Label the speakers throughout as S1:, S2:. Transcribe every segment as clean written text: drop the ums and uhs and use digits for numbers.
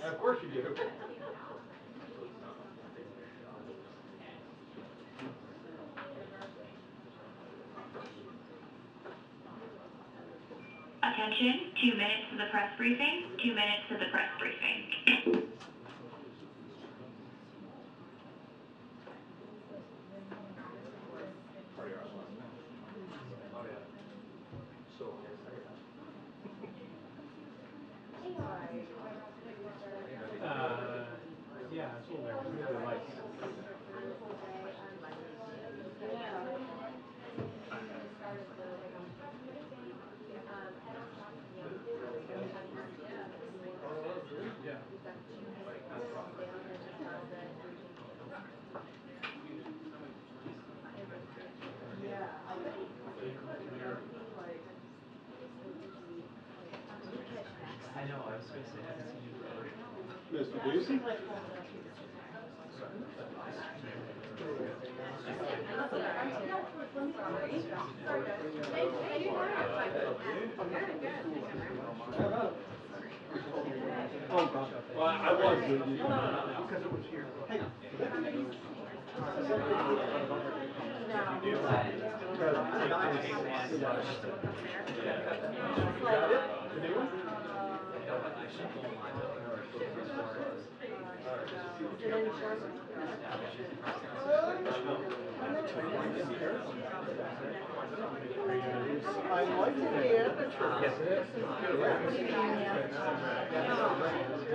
S1: Of course you do.
S2: Attention, 2 minutes to the press briefing, 2 minutes to the press briefing.
S1: Yeah, absolutely. I really like I know, I was going to say, I haven't seen you for Mr. Ducey? Oh, God. Well, I was with you. Because it was here. Hey. I like the aperture. Yes, it is.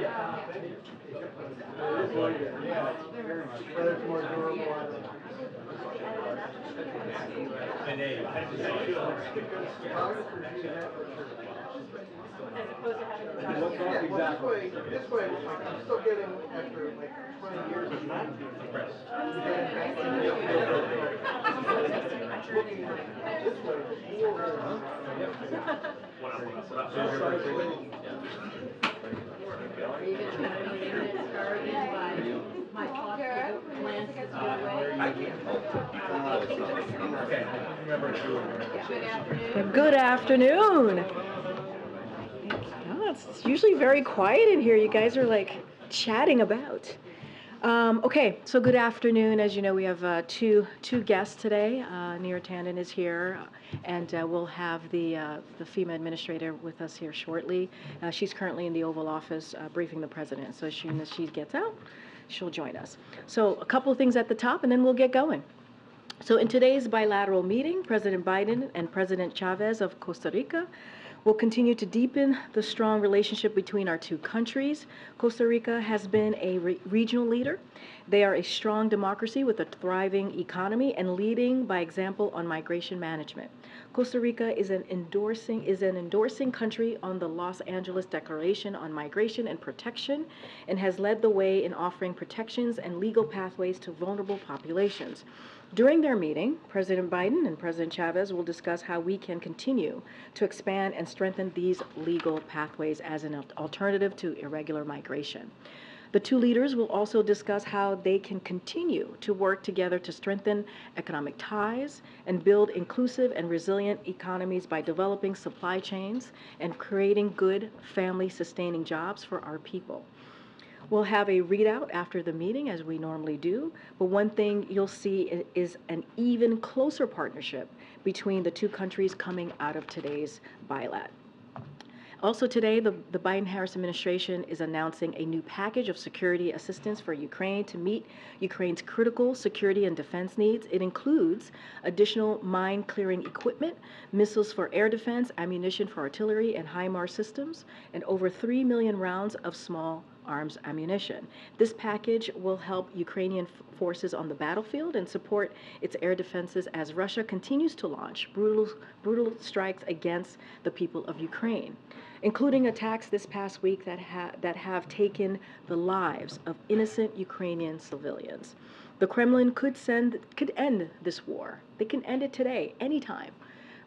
S1: Yeah, very much. But it's more durable. And they exactly. This way, I'm still getting after like 20 years of not being depressed.
S3: My talk glances away.
S1: I can't. Okay, remember to.
S4: Good afternoon. Oh, it's usually very quiet in here. You guys are like chatting about. Okay, so good afternoon. As you know, we have two guests today. Neera Tandon is here, and we'll have the FEMA administrator with us here shortly. She's currently in the Oval Office briefing the president, so as soon as she gets out, she'll join us. So a couple of things at the top, and then we'll get going. So in today's bilateral meeting, President Biden and President Chavez of Costa Rica will continue to deepen the strong relationship between our two countries. Costa Rica has been a regional leader. They are a strong democracy with a thriving economy and leading by example on migration management. Costa Rica is an endorsing country on the Los Angeles Declaration on Migration and Protection and has led the way in offering protections and legal pathways to vulnerable populations. During their meeting, President Biden and President Chavez will discuss how we can continue to expand and strengthen these legal pathways as an alternative to irregular migration. The two leaders will also discuss how they can continue to work together to strengthen economic ties and build inclusive and resilient economies by developing supply chains and creating good family-sustaining jobs for our people. We'll have a readout after the meeting, as we normally do, but one thing you'll see is an even closer partnership between the two countries coming out of today's bilat. Also today, the Biden-Harris administration is announcing a new package of security assistance for Ukraine to meet Ukraine's critical security and defense needs. It includes additional mine-clearing equipment, missiles for air defense, ammunition for artillery and HIMARS systems, and over 3 million rounds of small arms ammunition. This package will help Ukrainian forces on the battlefield and support its air defenses as Russia continues to launch brutal strikes against the people of Ukraine, including attacks this past week that have taken the lives of innocent Ukrainian civilians. The Kremlin could end this war. They can end it today, anytime,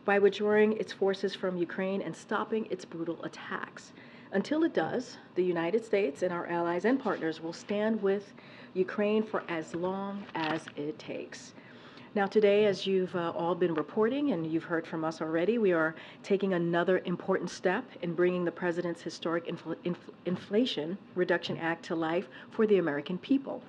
S4: by withdrawing its forces from Ukraine and stopping its brutal attacks. Until it does, the United States and our allies and partners will stand with Ukraine for as long as it takes. Now today, as you've all been reporting and you've heard from us already, we are taking another important step in bringing the President's historic Inflation Reduction Act to life for the American people.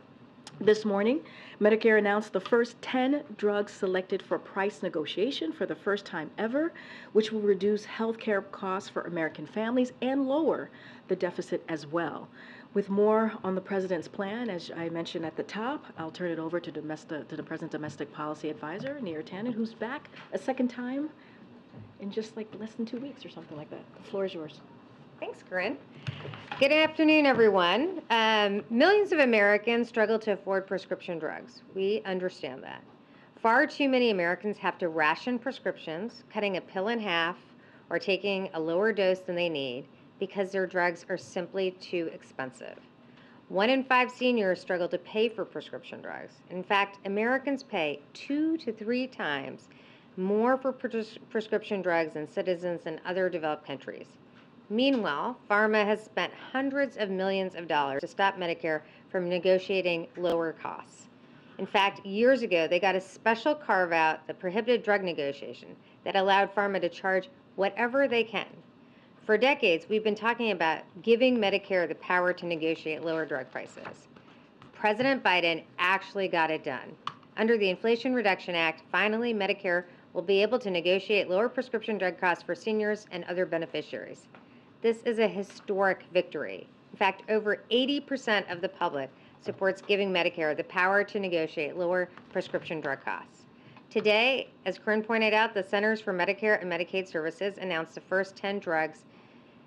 S4: This morning, Medicare announced the first 10 drugs selected for price negotiation for the first time ever, which will reduce health care costs for American families and lower the deficit as well. With more on the President's plan, as I mentioned at the top, I'll turn it over to the President's Domestic Policy Advisor, Neera Tannen, who's back a second time in just like less than 2 weeks or something like that. The floor is yours.
S5: Thanks, Karine. Good afternoon, everyone. Millions of Americans struggle to afford prescription drugs. We understand that. Far too many Americans have to ration prescriptions, cutting a pill in half or taking a lower dose than they need because their drugs are simply too expensive. 1 in 5 seniors struggle to pay for prescription drugs. In fact, Americans pay 2 to 3 times more for prescription drugs than citizens in other developed countries. Meanwhile, pharma has spent hundreds of millions of dollars to stop Medicare from negotiating lower costs. In fact, years ago, they got a special carve-out that prohibited drug negotiation that allowed pharma to charge whatever they can. For decades, we've been talking about giving Medicare the power to negotiate lower drug prices. President Biden actually got it done. Under the Inflation Reduction Act, finally, Medicare will be able to negotiate lower prescription drug costs for seniors and other beneficiaries. This is a historic victory. In fact, over 80% of the public supports giving Medicare the power to negotiate lower prescription drug costs. Today, as Karine pointed out, the Centers for Medicare and Medicaid Services announced the first 10 drugs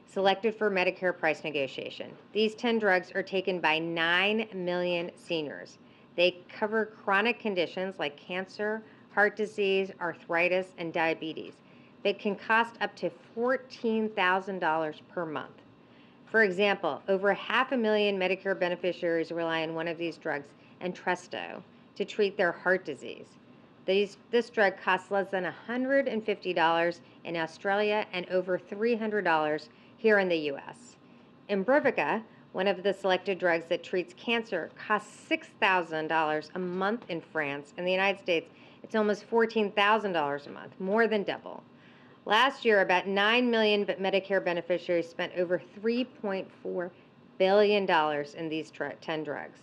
S5: selected for Medicare price negotiation. These 10 drugs are taken by 9 million seniors. They cover chronic conditions like cancer, heart disease, arthritis, and diabetes. That can cost up to $14,000 per month. For example, over 500,000 Medicare beneficiaries rely on one of these drugs, Entresto, to treat their heart disease. This drug costs less than $150 in Australia and over $300 here in the U.S. Imbruvica, one of the selected drugs that treats cancer, costs $6,000 a month in France. In the United States, it's almost $14,000 a month, more than double. Last year, about 9 million Medicare beneficiaries spent over $3.4 billion in these 10 drugs.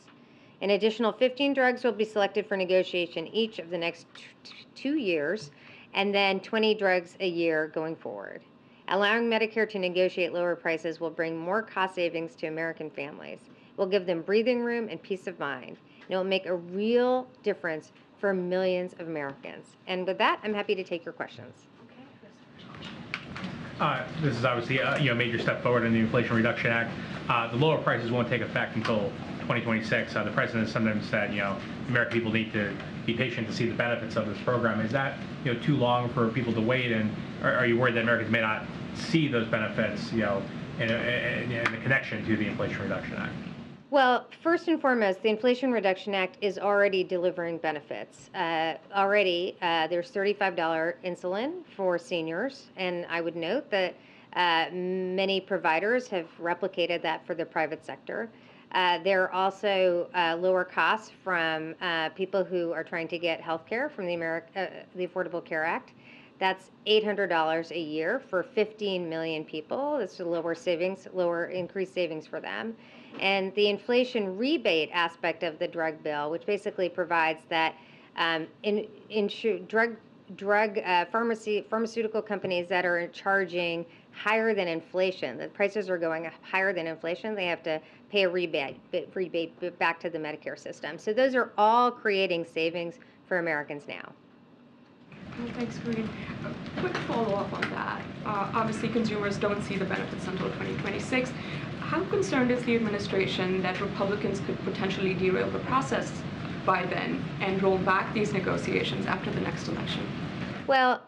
S5: An additional 15 drugs will be selected for negotiation each of the next 2 years, and then 20 drugs a year going forward. Allowing Medicare to negotiate lower prices will bring more cost savings to American families. It will give them breathing room and peace of mind. And it will make a real difference for millions of Americans. And with that, I'm happy to take your questions.
S6: This is obviously a major step forward in the Inflation Reduction Act. The lower prices won't take effect until 2026. The president has sometimes said, American people need to be patient to see the benefits of this program. Is that too long for people to wait, and are you worried that Americans may not see those benefits, in a connection to the Inflation Reduction Act?
S5: Well, first and foremost, the Inflation Reduction Act is already delivering benefits. Already, there's $35 insulin for seniors, and I would note that many providers have replicated that for the private sector. There are also lower costs from people who are trying to get health care from the Affordable Care Act. That's $800 a year for 15 million people. That's lower increased savings for them. And the inflation rebate aspect of the drug bill, which basically provides that pharmaceutical companies that are charging higher than inflation, the prices are going higher than inflation, they have to pay a rebate back to the Medicare system. So those are all creating savings for Americans now.
S7: Thanks, Karine. A quick follow-up on that. Obviously, consumers don't see the benefits until 2026. How concerned is the administration that Republicans could potentially derail the process by then and roll back these negotiations after the next election?
S5: Well,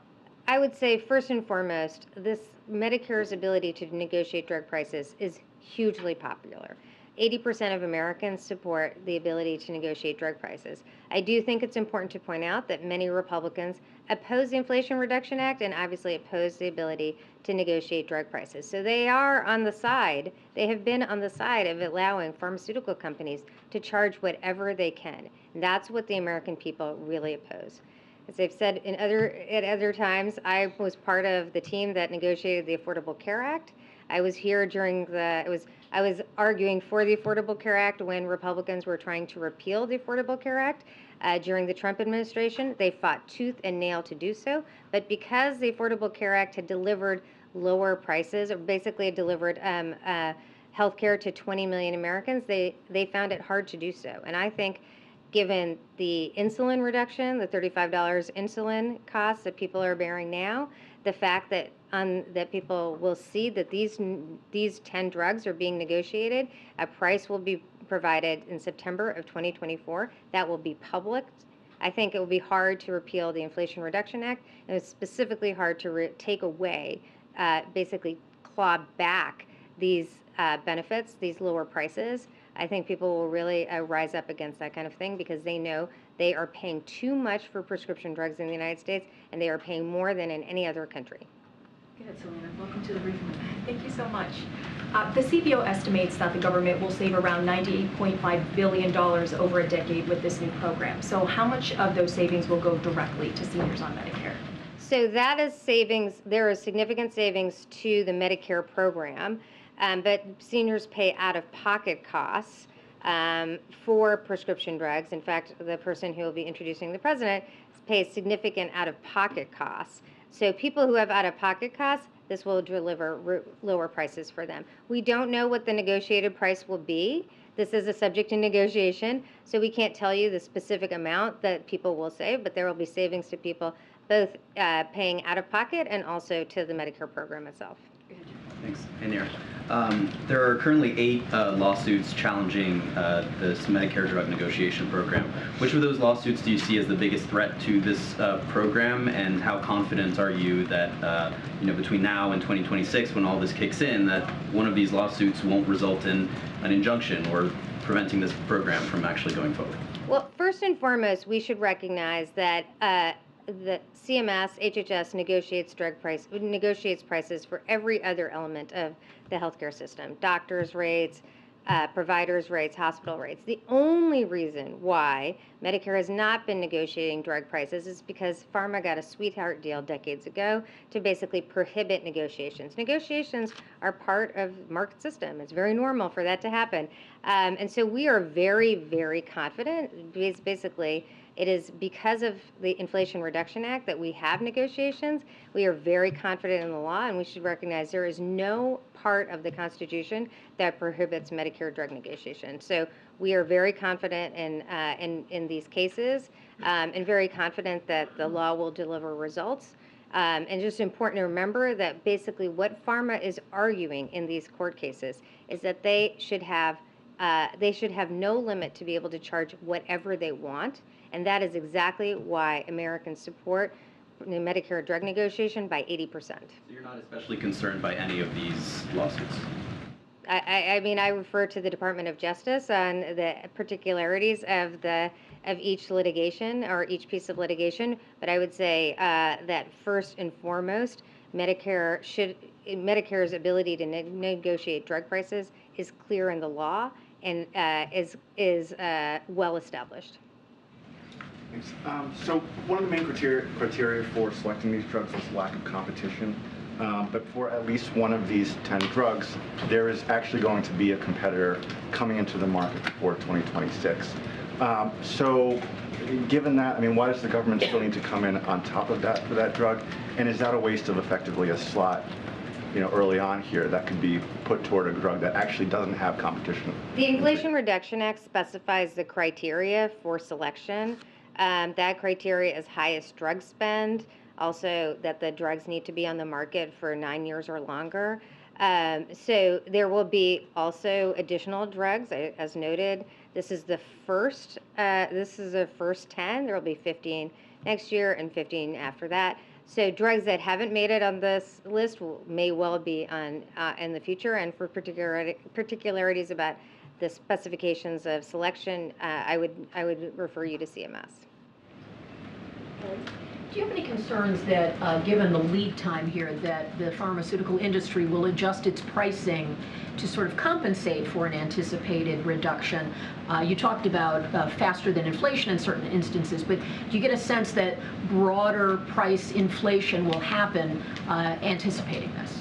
S5: I would say first and foremost, this Medicare's ability to negotiate drug prices is hugely popular. 80% of Americans support the ability to negotiate drug prices. I do think it's important to point out that many Republicans oppose the Inflation Reduction Act and obviously oppose the ability to negotiate drug prices. So they are on the side, they have been on the side of allowing pharmaceutical companies to charge whatever they can. And that's what the American people really oppose. As I've said at other times, I was part of the team that negotiated the Affordable Care Act. I was here during I was arguing for the Affordable Care Act when Republicans were trying to repeal the Affordable Care Act during the Trump administration. They fought tooth and nail to do so, but because the Affordable Care Act had delivered lower prices, or basically delivered health care to 20 million Americans, they found it hard to do so. And I think given the insulin reduction, the $35 insulin costs that people are bearing now, the fact that that people will see that these 10 drugs are being negotiated, a price will be provided in September of 2024. That will be public. I think it will be hard to repeal the Inflation Reduction Act, and it's specifically hard to take away, basically claw back these benefits, these lower prices. I think people will really rise up against that kind of thing because they know they are paying too much for prescription drugs in the United States, and they are paying more than in any other country.
S8: Go ahead, Selena. Welcome to the briefing. Thank you so much. The CBO estimates that the government will save around $98.5 billion over a decade with this new program. So how much of those savings will go directly to seniors on Medicare?
S5: So that is savings. There is significant savings to the Medicare program, but seniors pay out-of-pocket costs for prescription drugs. In fact, the person who will be introducing the president pays significant out-of-pocket costs. So people who have out-of-pocket costs, this will deliver lower prices for them. We don't know what the negotiated price will be. This is a subject to negotiation, so we can't tell you the specific amount that people will save, but there will be savings to people both paying out-of-pocket and also to the Medicare program itself.
S9: Thanks. Hey, Neer. There are currently 8 lawsuits challenging this Medicare drug negotiation program. Which of those lawsuits do you see as the biggest threat to this program, and how confident are you that between now and 2026, when all this kicks in, that one of these lawsuits won't result in an injunction or preventing this program from actually going forward?
S5: Well, first and foremost, we should recognize that the CMS, HHS negotiates prices for every other element of the healthcare system: doctors' rates, providers' rates, hospital rates. The only reason why Medicare has not been negotiating drug prices is because pharma got a sweetheart deal decades ago to basically prohibit negotiations. Negotiations are part of the market system. It's very normal for that to happen. And so we are very, very confident. Basically, it is because of the Inflation Reduction Act that we have negotiations. We are very confident in the law, and we should recognize there is no part of the Constitution that prohibits Medicare drug negotiation. So we are very confident in these cases, and very confident that the law will deliver results. And just important to remember that basically what pharma is arguing in these court cases is that they should have no limit to be able to charge whatever they want. And that is exactly why Americans support the Medicare drug negotiation by 80%.
S9: So you're not especially concerned by any of these lawsuits?
S5: I mean, I refer to the Department of Justice on the particularities of each litigation or each piece of litigation, but I would say that first and foremost, Medicare's ability to negotiate drug prices is clear in the law and is well established.
S10: Thanks. So one of the main criteria for selecting these drugs is lack of competition. But for at least one of these 10 drugs, there is actually going to be a competitor coming into the market before 2026. So given that, I mean, why does the government still need to come in on top of that for that drug? And is that a waste of effectively a slot, early on here that could be put toward a drug that actually doesn't have competition?
S5: The Inflation Reduction Act specifies the criteria for selection. That criteria is highest drug spend, also that the drugs need to be on the market for 9 years or longer. So there will be also additional drugs, as noted. This is the first 10. There will be 15 next year and 15 after that. So drugs that haven't made it on this list may well be on in the future. And for particularities about the specifications of selection, I would refer you to CMS.
S3: Do you have any concerns that, given the lead time here, that the pharmaceutical industry will adjust its pricing to sort of compensate for an anticipated reduction? You talked about faster than inflation in certain instances, but do you get a sense that broader price inflation will happen anticipating this?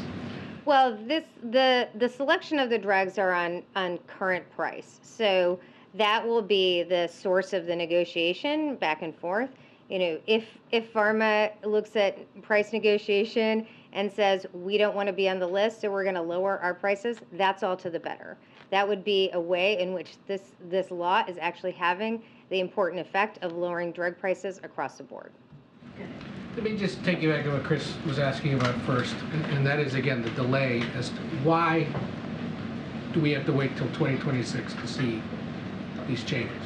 S5: Well, the selection of the drugs are on current price, so that will be the source of the negotiation back and forth. You know, if pharma looks at price negotiation and says we don't want to be on the list, so we're going to lower our prices, that's all to the better. That would be a way in which this law is actually having the important effect of lowering drug prices across the board.
S11: Let me just take you back to what Chris was asking about first, and that is, again, the delay as to why do we have to wait till 2026 to see these changes?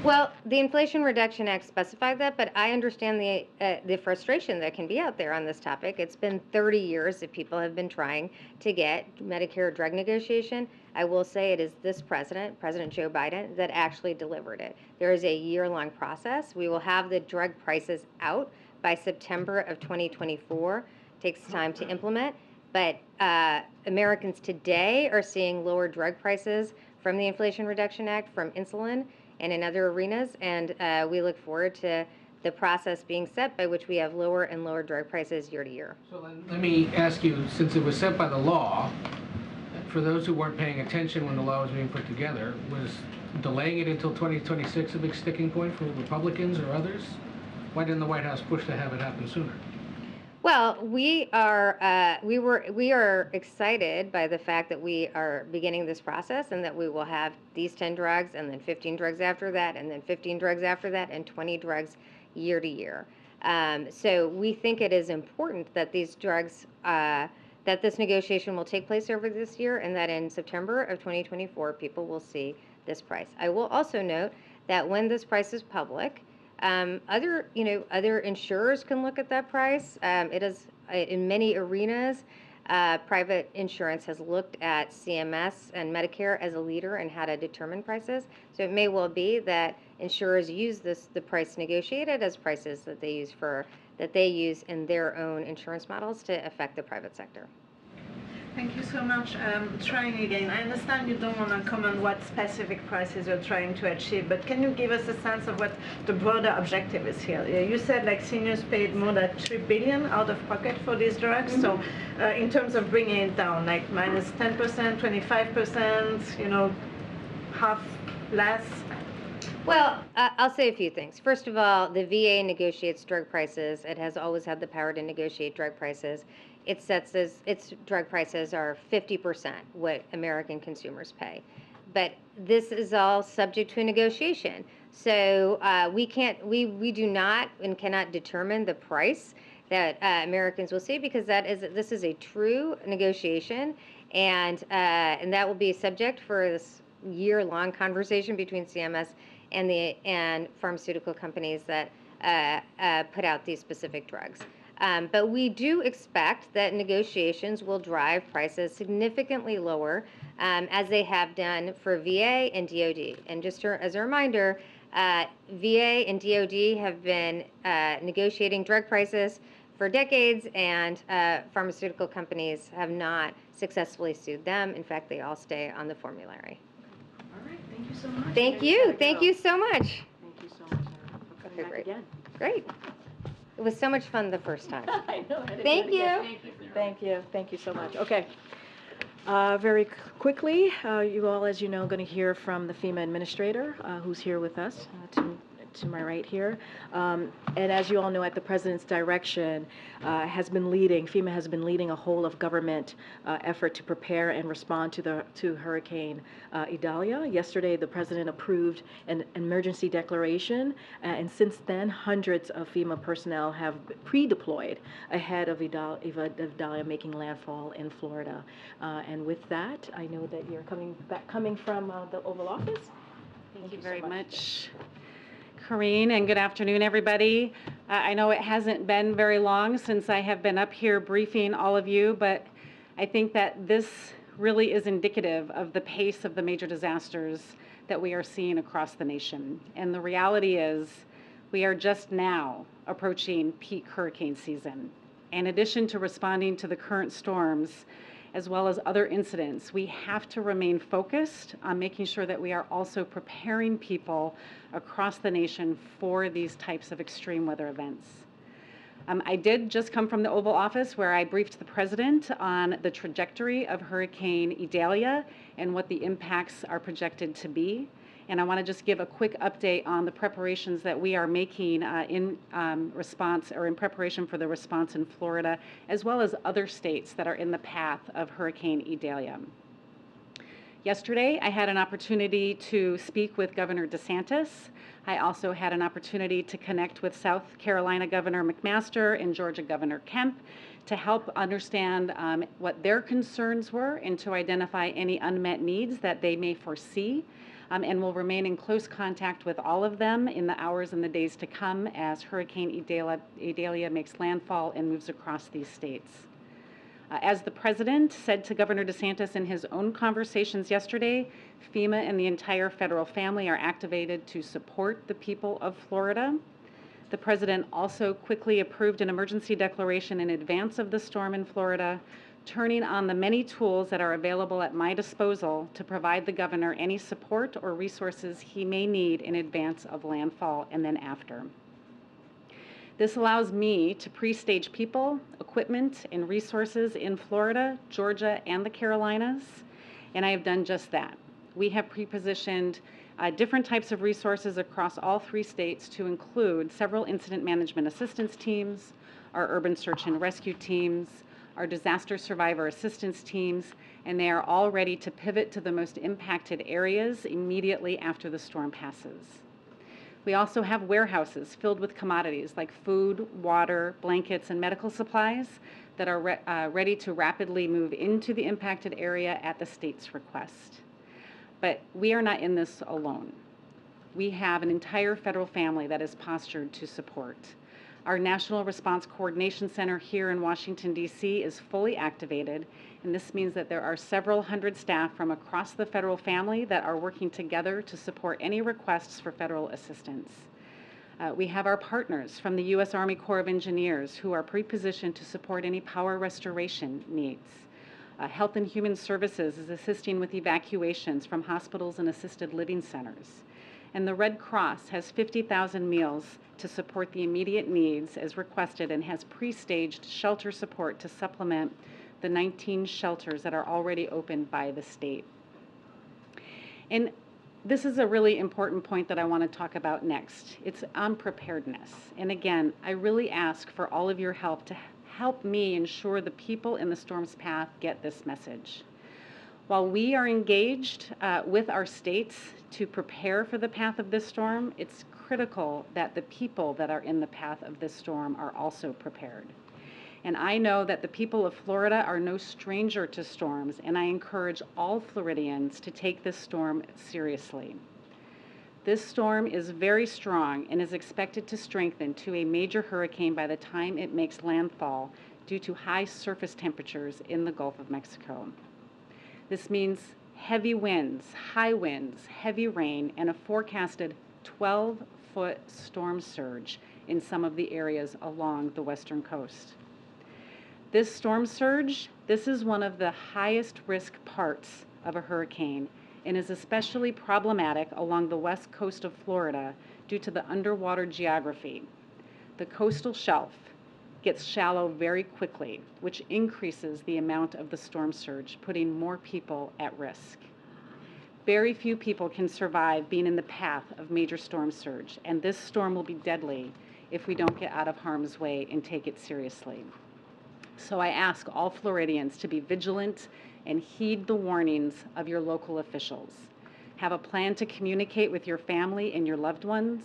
S5: Well, the Inflation Reduction Act specified that, but I understand the frustration that can be out there on this topic. It's been 30 years that people have been trying to get Medicare drug negotiation. I will say it is this president, President Joe Biden, that actually delivered it. There is a year-long process. We will have the drug prices out by September of 2024. It takes time to implement, but Americans today are seeing lower drug prices from the Inflation Reduction Act, from insulin, and in other arenas, and we look forward to the process being set by which we have lower and lower drug prices year to year.
S11: So let me ask you, since it was set by the law, for those who weren't paying attention when the law was being put together, was delaying it until 2026 a big sticking point for Republicans or others? Why didn't the White House push to have it happen sooner?
S5: Well, we are excited by the fact that we are beginning this process and that we will have these 10 drugs and then 15 drugs after that and then 15 drugs after that and 20 drugs year to year. So we think it is important that these drugs, that this negotiation will take place over this year and that in September of 2024 people will see this price. I will also note that when this price is public, other insurers can look at that price. It is in many arenas. Private insurance has looked at CMS and Medicare as a leader in how to determine prices. So it may well be that insurers use the price negotiated as prices that they use in their own insurance models to affect the private sector.
S12: Thank you so much. Trying again. I understand you don't want to comment what specific prices you're trying to achieve, but can you give us a sense of what the broader objective is here? You said like seniors paid more than $3 billion out of pocket for these drugs. Mm-hmm. So in terms of bringing it down, like minus 10%, 25%, half less?
S5: Well, I'll say a few things. First of all, the VA negotiates drug prices. It has always had the power to negotiate drug prices. It sets its drug prices are 50% what American consumers pay. But this is all subject to a negotiation. So we do not and cannot determine the price that Americans will see because this is a true negotiation, and that will be subject for this year-long conversation between CMS and pharmaceutical companies that put out these specific drugs. But we do expect that negotiations will drive prices significantly lower, as they have done for VA and DoD. And just as a reminder, VA and DoD have been negotiating drug prices for decades, and pharmaceutical companies have not successfully sued them. In fact, they all stay on the formulary.
S12: All right, thank you so much.
S5: Thank you. Thank you so much.
S4: Thank you so much for coming back again.
S5: Great. It was so much fun the first time.
S4: I know.
S5: Thank you.
S4: Thank you. Thank you so much. Okay. Very quickly, you all, as you know, are going to hear from the FEMA administrator, who's here with us to my right here. And as you all know, at the President's direction, FEMA has been leading a whole of government effort to prepare and respond to Hurricane Idalia. Yesterday, the President approved an emergency declaration, and since then, hundreds of FEMA personnel have pre-deployed ahead of Idalia making landfall in Florida. And with that, I know that you're coming from the Oval Office.
S13: Thank you very much, Karine, and good afternoon, everybody. I know it hasn't been very long since I have been up here briefing all of you, but I think that this really is indicative of the pace of the major disasters that we are seeing across the nation. And the reality is, we are just now approaching peak hurricane season. In addition to responding to the current storms, as well as other incidents, we have to remain focused on making sure that we are also preparing people across the nation for these types of extreme weather events. I did just come from the Oval Office where I briefed the President on the trajectory of Hurricane Idalia and what the impacts are projected to be. And I want to just give a quick update on the preparations that we are making in response or in preparation for the response in Florida, as well as other states that are in the path of Hurricane Idalia. Yesterday, I had an opportunity to speak with Governor DeSantis. I also had an opportunity to connect with South Carolina Governor McMaster and Georgia Governor Kemp to help understand what their concerns were and to identify any unmet needs that they may foresee. And will remain in close contact with all of them in the hours and the days to come as Hurricane Idalia makes landfall and moves across these states. As the President said to Governor DeSantis in his own conversations yesterday, FEMA and the entire federal family are activated to support the people of Florida. The President also quickly approved an emergency declaration in advance of the storm in Florida, turning on the many tools that are available at my disposal to provide the governor any support or resources he may need in advance of landfall and then after. This allows me to pre-stage people, equipment, and resources in Florida, Georgia, and the Carolinas, and I have done just that. We have pre-positioned different types of resources across all 3 states to include several incident management assistance teams, our urban search and rescue teams, our disaster survivor assistance teams, and they are all ready to pivot to the most impacted areas immediately after the storm passes. We also have warehouses filled with commodities like food, water, blankets, and medical supplies that are ready to rapidly move into the impacted area at the state's request. But we are not in this alone. We have an entire federal family that is postured to support. Our National Response Coordination Center here in Washington, D.C. is fully activated, and this means that there are several hundred staff from across the federal family that are working together to support any requests for federal assistance. We have our partners from the U.S. Army Corps of Engineers who are pre-positioned to support any power restoration needs. Health and Human Services is assisting with evacuations from hospitals and assisted living centers. And the Red Cross has 50,000 meals to support the immediate needs as requested and has pre-staged shelter support to supplement the 19 shelters that are already open by the state. And this is a really important point that I want to talk about next. It's on preparedness. And again, I really ask for all of your help to help me ensure the people in the storm's path get this message. While we are engaged with our states to prepare for the path of this storm, it's critical that the people that are in the path of this storm are also prepared. And I know that the people of Florida are no stranger to storms, and I encourage all Floridians to take this storm seriously. This storm is very strong and is expected to strengthen to a major hurricane by the time it makes landfall due to high surface temperatures in the Gulf of Mexico. This means heavy winds, high winds, heavy rain, and a forecasted 12-foot storm surge in some of the areas along the western coast. This storm surge, this is one of the highest risk parts of a hurricane and is especially problematic along the west coast of Florida due to the underwater geography. The coastal shelf gets shallow very quickly, which increases the amount of the storm surge, putting more people at risk. Very few people can survive being in the path of major storm surge, and this storm will be deadly if we don't get out of harm's way and take it seriously. So I ask all Floridians to be vigilant and heed the warnings of your local officials. Have a plan to communicate with your family and your loved ones.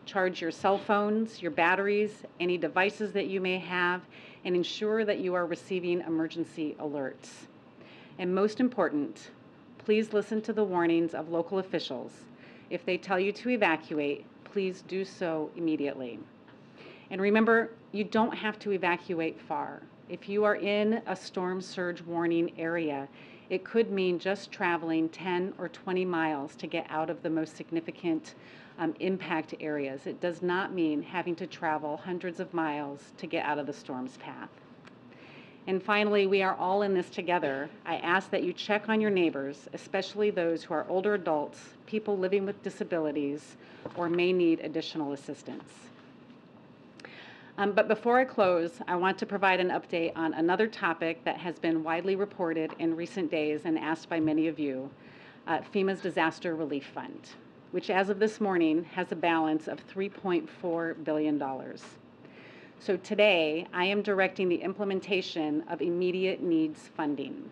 S13: Charge your cell phones, your batteries, any devices that you may have, and ensure that you are receiving emergency alerts. And most important, please listen to the warnings of local officials. If they tell you to evacuate, please do so immediately. And remember, you don't have to evacuate far. If you are in a storm surge warning area, It could mean just traveling 10 or 20 miles to get out of the most significant impact areas. It does not mean having to travel hundreds of miles to get out of the storm's path. And finally, we are all in this together. I ask that you check on your neighbors, especially those who are older adults, people living with disabilities, or may need additional assistance. But before I close, I want to provide an update on another topic that has been widely reported in recent days and asked by many of you, FEMA's Disaster Relief Fund, which as of this morning has a balance of $3.4 billion. So today, I am directing the implementation of immediate needs funding.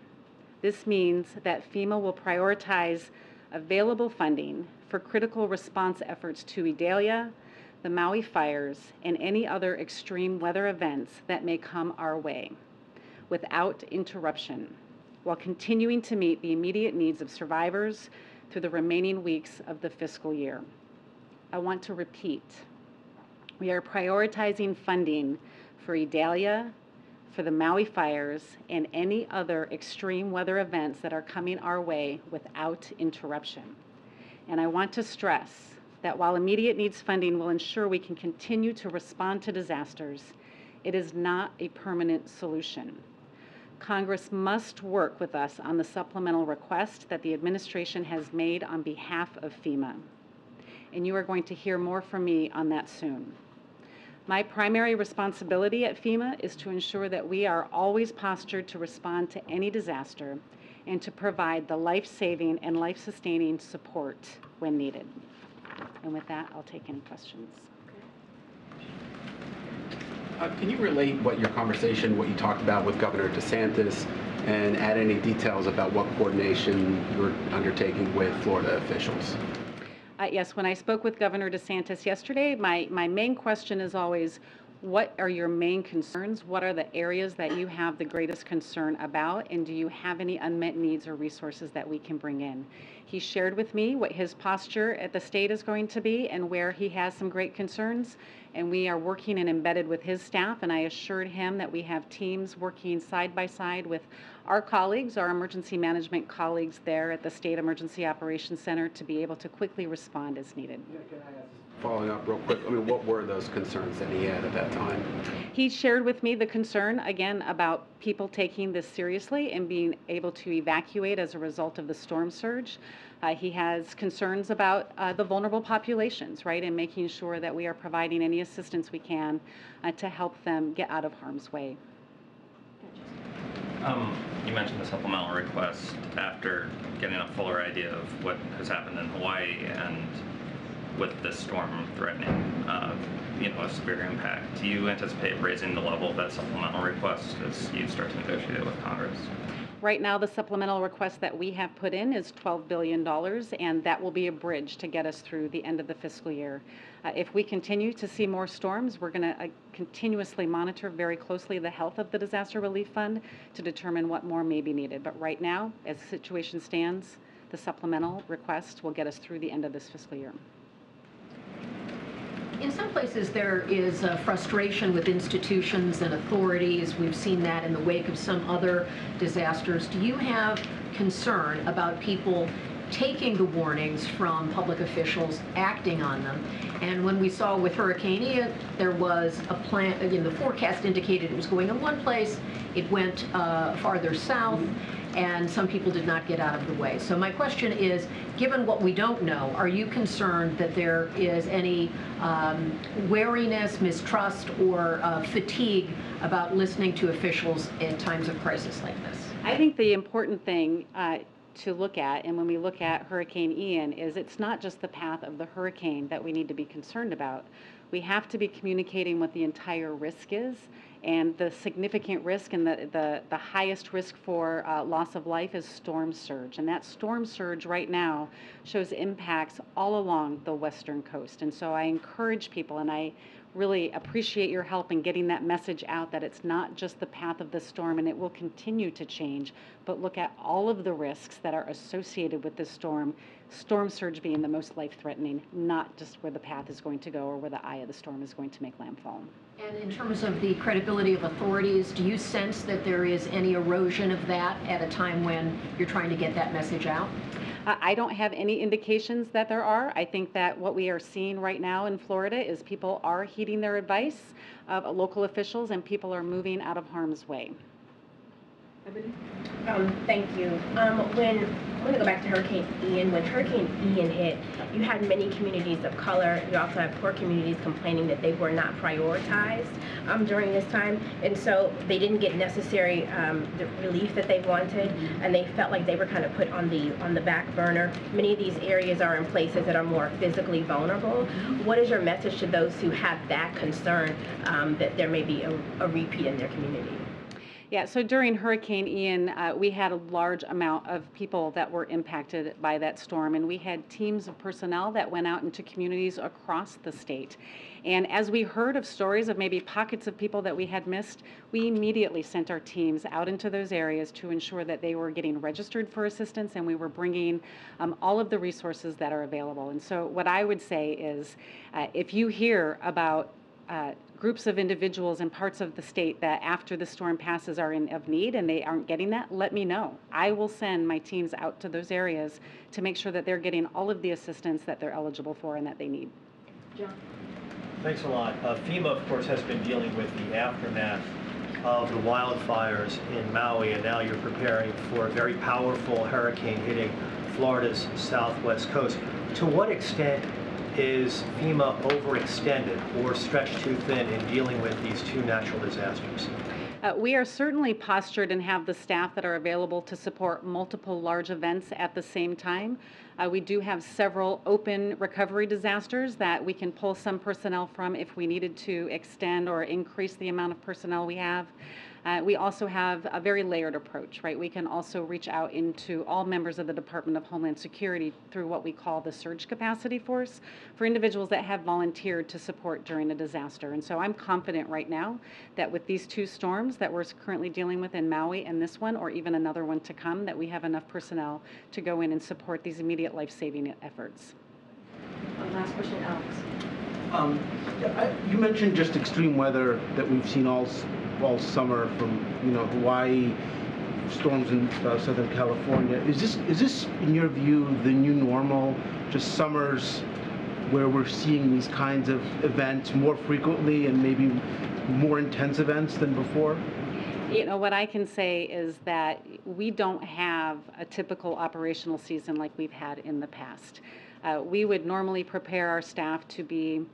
S13: This means that FEMA will prioritize available funding for critical response efforts to Idalia, the Maui fires, and any other extreme weather events that may come our way without interruption, while continuing to meet the immediate needs of survivors through the remaining weeks of the fiscal year. I want to repeat, we are prioritizing funding for Idalia, for the Maui fires, and any other extreme weather events that are coming our way without interruption. And I want to stress that while immediate needs funding will ensure we can continue to respond to disasters, it is not a permanent solution. Congress must work with us on the supplemental request that the administration has made on behalf of FEMA. And you are going to hear more from me on that soon. My primary responsibility at FEMA is to ensure that we are always postured to respond to any disaster and to provide the life-saving and life-sustaining support when needed. And with that, I'll take any questions.
S14: Can you relate what your talked about with Governor DeSantis, and add any details about what coordination you're undertaking with Florida officials?
S13: Yes, when I spoke with Governor DeSantis yesterday, my main question is always, what are your main concerns? What are the areas that you have the greatest concern about? And do you have any unmet needs or resources that we can bring in? He shared with me what his posture at the state is going to be and where he has some great concerns. And we are working and embedded with his staff. And I assured him that we have teams working side by side with our colleagues, our emergency management colleagues there at the State Emergency Operations Center to be able to quickly respond as needed.
S14: Following up real quick, what were those concerns that he had at that time?
S13: He shared with me the concern, again, about people taking this seriously and being able to evacuate as a result of the storm surge. He has concerns about the vulnerable populations, right, and making sure that we are providing any assistance we can to help them get out of harm's way.
S15: You mentioned the supplemental request after getting a fuller idea of what has happened in Hawaii and with this storm threatening, a severe impact. Do you anticipate raising the level of that supplemental request as you start to negotiate it with Congress?
S13: Right now, the supplemental request that we have put in is $12 billion, and that will be a bridge to get us through the end of the fiscal year. If we continue to see more storms, we're going to continuously monitor very closely the health of the Disaster Relief Fund to determine what more may be needed. But right now, as the situation stands, the supplemental request will get us through the end of this fiscal year.
S3: In some places, there is frustration with institutions and authorities. We've seen that in the wake of some other disasters. Do you have concern about people taking the warnings from public officials, acting on them? And when we saw with Hurricane Idalia, there was a plan, again, the forecast indicated it was going in one place, it went farther south, and some people did not get out of the way. So my question is, given what we don't know, are you concerned that there is any wariness, mistrust, or fatigue about listening to officials in times of crisis like this?
S13: I think the important thing to look at, and when we look at Hurricane Ian, is it's not just the path of the hurricane that we need to be concerned about. We have to be communicating what the entire risk is, and the significant risk and the highest risk for loss of life is storm surge. And that storm surge right now shows impacts all along the western coast. And so I encourage people, and I really appreciate your help in getting that message out, that it's not just the path of the storm and it will continue to change, but look at all of the risks that are associated with this storm. storm surge being the most life-threatening, not just where the path is going to go or where the eye of the storm is going to make landfall.
S3: And in terms of the credibility of authorities, do you sense that there is any erosion of that at a time when you're trying to get that message out?
S13: I don't have any indications that there are. I think that what we are seeing right now in Florida is people are heeding their advice of local officials and people are moving out of harm's way.
S16: Thank you. I want to go back to Hurricane Ian. When Hurricane Ian hit, you had many communities of color. You also had poor communities complaining that they were not prioritized during this time, and so they didn't get necessary the relief that they wanted, and they felt like they were kind of put on the back burner. Many of these areas are in places that are more physically vulnerable. What is your message to those who have that concern that there may be a repeat in their community?
S13: Yeah, so during Hurricane Ian, we had a large amount of people that were impacted by that storm, and we had teams of personnel that went out into communities across the state. And as we heard of stories of maybe pockets of people that we had missed, we immediately sent our teams out into those areas to ensure that they were getting registered for assistance and we were bringing all of the resources that are available. And so what I would say is if you hear about groups of individuals in parts of the state that after the storm passes are in of need and they aren't getting that, let me know. I will send my teams out to those areas to make sure that they're getting all of the assistance that they're eligible for and that they need.
S16: John.
S17: Thanks a lot. FEMA, of course, has been dealing with the aftermath of the wildfires in Maui, and now you're preparing for a very powerful hurricane hitting Florida's southwest coast. To what extent is FEMA overextended or stretched too thin in dealing with these two natural disasters?
S13: We are certainly postured and have the staff that are available to support multiple large events at the same time. We do have several open recovery disasters that we can pull some personnel from if we needed to extend or increase the amount of personnel we have. We also have a very layered approach, right? We can also reach out into all members of the Department of Homeland Security through what we call the surge capacity force for individuals that have volunteered to support during a disaster. And so I'm confident right now that with these two storms that we're currently dealing with in Maui and this one, or even another one to come, that we have enough personnel to go in and support these immediate life-saving efforts.
S16: Last question, Alex.
S18: You mentioned just extreme weather that we've seen all summer from Hawaii, storms in Southern California. Is this in your view the new normal? Just summers where we're seeing these kinds of events more frequently and maybe more intense events than before?
S13: What I can say is that we don't have a typical operational season like we've had in the past. We would normally prepare our staff to be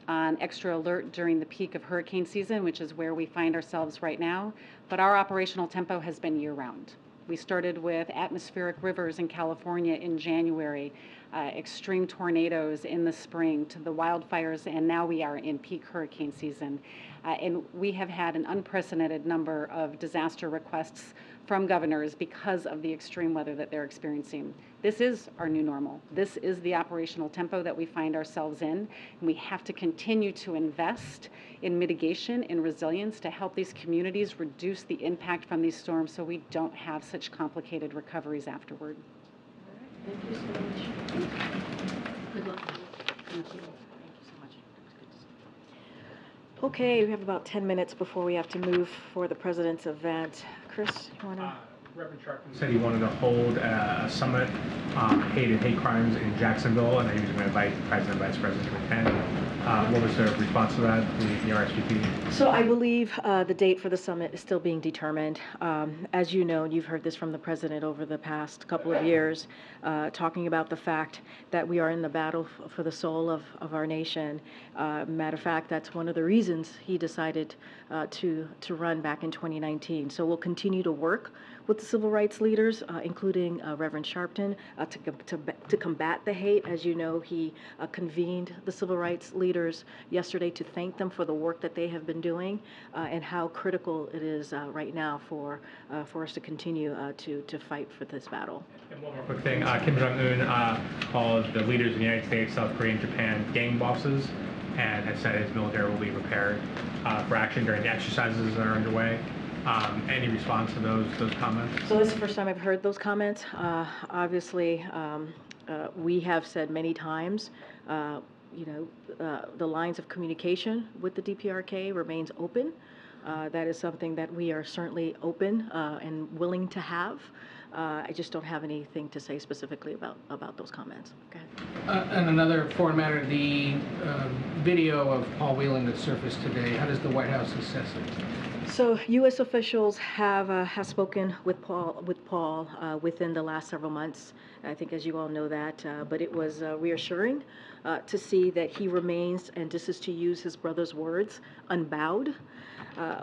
S13: on extra alert during the peak of hurricane season, which is where we find ourselves right now, but our operational tempo has been year-round. We started with atmospheric rivers in California in January, extreme tornadoes in the spring, to the wildfires, and now we are in peak hurricane season. And we have had an unprecedented number of disaster requests from governors because of the extreme weather that they're experiencing. This is our new normal. This is the operational tempo that we find ourselves in. And we have to continue to invest in mitigation and resilience to help these communities reduce the impact from these storms so we don't have such complicated recoveries afterward.
S16: Thank you so much.
S3: Good luck.
S13: Thank you.
S4: Okay, we have about 10 minutes before we have to move for the president's event. Chris, you want to?
S6: Reverend Sharpton said he wanted to hold a summit on hate and hate crimes in Jacksonville, and he was going to invite the president and vice president to attend. What was the response to that, the RSVP?
S4: So I believe the date for the summit is still being determined. As you know, and you've heard this from the president over the past couple of years, talking about the fact that we are in the battle for the soul of our nation. Matter of fact, that's one of the reasons he decided to run back in 2019. So we'll continue to work with the civil rights leaders, including Reverend Sharpton, to combat the hate. As you know, he convened the civil rights leaders yesterday to thank them for the work that they have been doing and how critical it is right now for us to continue to fight for this battle.
S6: And one more quick thing, Kim Jong-un called the leaders of the United States, South Korea, and Japan gang bosses, and has said his military will be prepared for action during the exercises that are underway. Any response to those comments?
S4: So this is the first time I've heard those comments. Obviously, We have said many times, the lines of communication with the DPRK remains open. That is something that we are certainly open and willing to have. I just don't have anything to say specifically about those comments. Go ahead.
S11: And another foreign matter, the video of Paul Whelan that surfaced today, how does the White House assess it?
S4: So U.S. officials have spoken with Paul within the last several months. I think, as you all know that, but it was reassuring to see that he remains, and this is to use his brother's words, unbowed.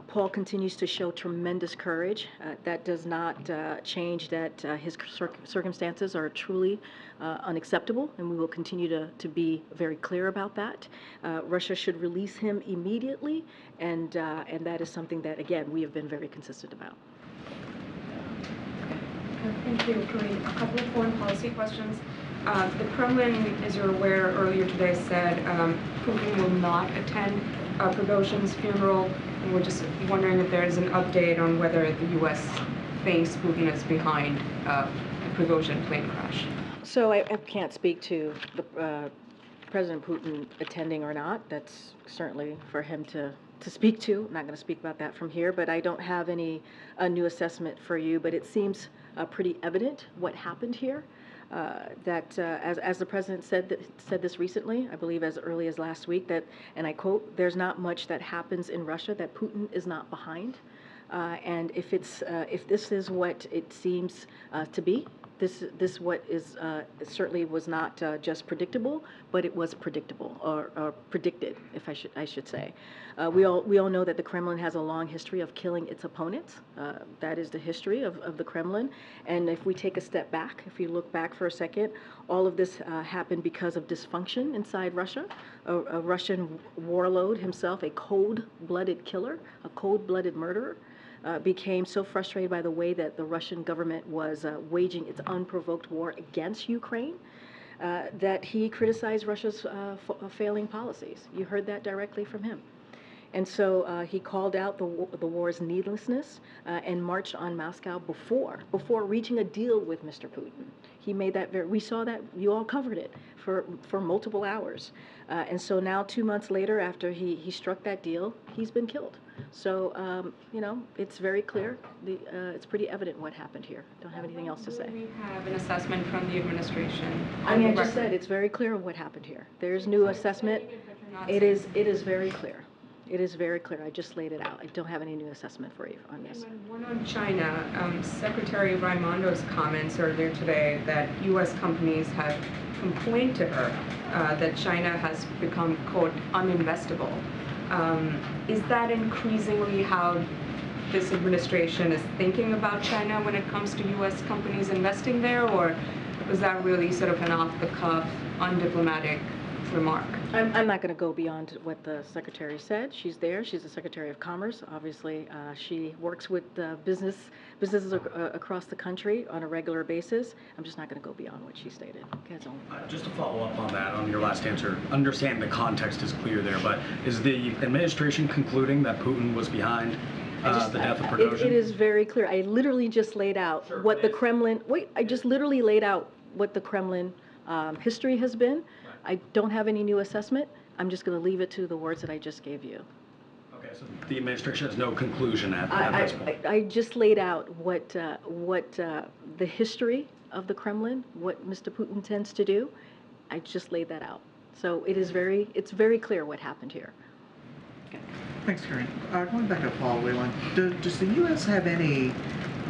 S4: Paul continues to show tremendous courage. That does not change that his circumstances are truly unacceptable, and we will continue to be very clear about that. Russia should release him immediately, and that is something that, again, we have been very consistent about.
S7: Thank you, Karine. A couple of foreign policy questions. The Kremlin, as you're aware, earlier today said Putin will not attend Prigozhin's funeral. And we're just wondering if there is an update on whether the U.S. thinks Putin is behind the Prigozhin plane crash.
S4: So I can't speak to the President Putin attending or not. That's certainly for him to speak to. I'm not going to speak about that from here, but I don't have any new assessment for you. But it seems pretty evident what happened here. That as the president said this recently, I believe as early as last week, that, and I quote, "There's not much that happens in Russia that Putin is not behind," and if this is what it seems to be, this what is it certainly was not just predictable, but it was predictable or predicted, if I should say. We all know that the Kremlin has a long history of killing its opponents. That is the history of the Kremlin. And if we take a step back, if you look back for a second, all of this happened because of dysfunction inside Russia. A Russian warlord himself, a cold-blooded killer, a cold-blooded murderer, became so frustrated by the way that the Russian government was waging its unprovoked war against Ukraine that he criticized Russia's failing policies. You heard that directly from him. And so he called out the war's needlessness and marched on Moscow before reaching a deal with Mr. Putin. He made that we saw that, you all covered it for multiple hours. And so now 2 months later, after he struck that deal, he's been killed. So, it's very clear. It's pretty evident what happened here. Don't have anything else to say.
S7: We have an assessment from the administration.
S4: I mean, I just said it's very clear what happened here. There's new assessment. It is very clear. It is very clear. I just laid it out. I don't have any new assessment for you on this.
S7: And one on China. Secretary Raimondo's comments earlier today that U.S. companies have complained to her that China has become, quote, uninvestable. Is that increasingly how this administration is thinking about China when it comes to U.S. companies investing there, or was that really sort of an off-the-cuff, undiplomatic remark?
S4: I'm not going to go beyond what the secretary said. She's there. She's the Secretary of Commerce. Obviously, she works with businesses across the country on a regular basis. I'm just not going to go beyond what she stated.
S19: Just to follow up on that, on your last answer, understand the context is clear there, but is the administration concluding that Putin was behind the death of Prigozhin?
S4: It is very clear. I literally just laid out what the Kremlin. I just literally laid out what the Kremlin history has been. I don't have any new assessment. I'm just going to leave it to the words that I just gave you.
S19: Okay, so the administration has no conclusion at this point.
S4: I just laid out what the history of the Kremlin, what Mr. Putin tends to do. I just laid that out. So it's very clear what happened here.
S1: Okay. Thanks, Karine. Going back to Paul Whelan, does the U.S. have any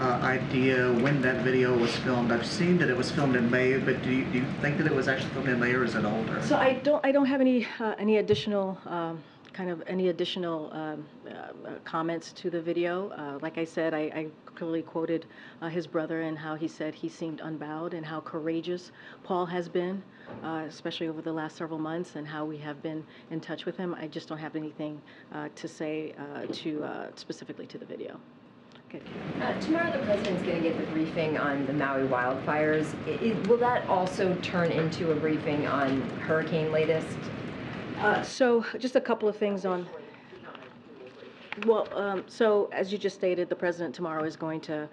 S1: idea when that video was filmed? I've seen that it was filmed in May, but do you think that it was actually filmed in May, or is it older?
S4: So I don't have any additional comments to the video. Like I said, I clearly quoted his brother and how he said he seemed unbowed and how courageous Paul has been, especially over the last several months, and how we have been in touch with him. I just don't have anything to say specifically to the video.
S20: Tomorrow the president's going to get the briefing on the Maui wildfires. Will that also turn into a briefing on hurricane latest?
S4: So just a couple of things on... Well, so as you just stated, the president tomorrow is going to